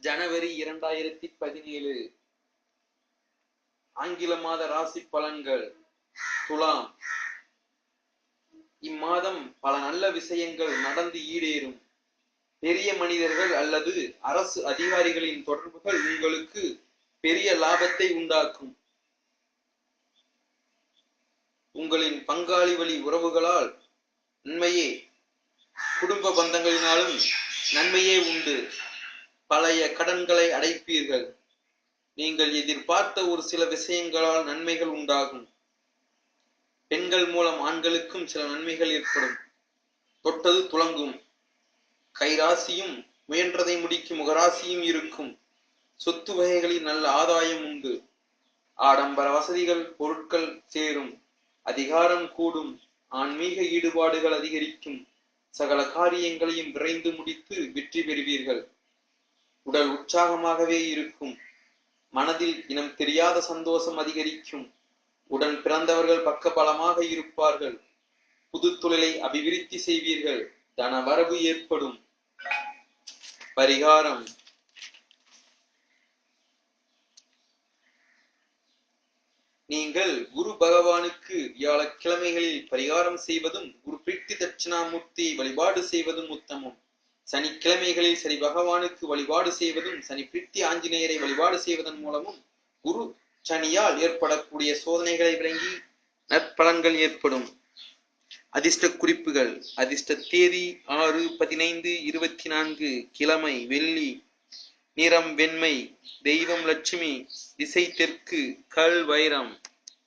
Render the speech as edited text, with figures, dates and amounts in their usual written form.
ஜனவரி 2017 ஆங்கில மாத ராசி பலன்கள். துலாம். இம்மாதம் பல நல்ல விஷயங்கள் நடந்து ஈடேறும். பெரிய மனிதர்கள் அல்லது அரசு அதிகாரிகளின் தொடர்புகள் உங்களுக்கு பெரிய லாபத்தை உண்டாக்கும். உங்களின் பங்காளி வழி உறவுகளால் நன்மையே, குடும்ப பந்தங்களினாலும் நன்மையே உண்டு. பழைய கடன்களை அடைப்பீர்கள். நீங்கள் எதிர்பார்த்த ஒரு சில விஷயங்களால் நன்மைகள் உண்டாகும். பெண்கள் மூலம் ஆண்களுக்கும் சில நன்மைகள் ஏற்படும். தொட்டது துலங்கும். கைராசியும் முயன்றதை முடிக்கும் முகராசியும் இருக்கும். சொத்து வகைகளில் நல்ல ஆதாயம் உண்டு. ஆடம்பர வசதிகள், பொருட்கள் சேரும். அதிகாரம் கூடும். ஆன்மீக ஈடுபாடுகள் அதிகரிக்கும். சகல காரியங்களையும் விரைந்து முடித்து வெற்றி பெறுவீர்கள். உடல் உற்சாகமாகவே இருக்கும். மனதில் இனம் தெரியாத சந்தோஷம் அதிகரிக்கும். உடன் பிறந்தவர்கள் பக்கபலமாக இருப்பார்கள். புது தொழிலை அபிவிருத்தி செய்வீர்கள். தன வரவு ஏற்படும். பரிகாரம். நீங்கள் குரு பகவானுக்கு வியாழக்கிழமைகளில் பரிகாரம் செய்வதும் குரு பிரீத்தி தட்சிணாமூர்த்தியை வழிபாடு செய்வதும் உத்தமம். சனிக்கிழமைகளில் சனி பகவானுக்கு வழிபாடு செய்வதும் சனி பிரீத்தி ஆஞ்சநேயரை வழிபாடு செய்வதன் மூலமும் குரு சனியால் ஏற்படக்கூடிய சோதனைகளை விளங்கி நற்பலன்கள் ஏற்படும். அதிர்ஷ்ட குறிப்புகள். அதிர்ஷ்ட தேதி 6-15-24. கிழமை வெள்ளி. நிறம் வெண்மை. தெய்வம் லட்சுமி. திசை தெற்கு. கல் வைரம்.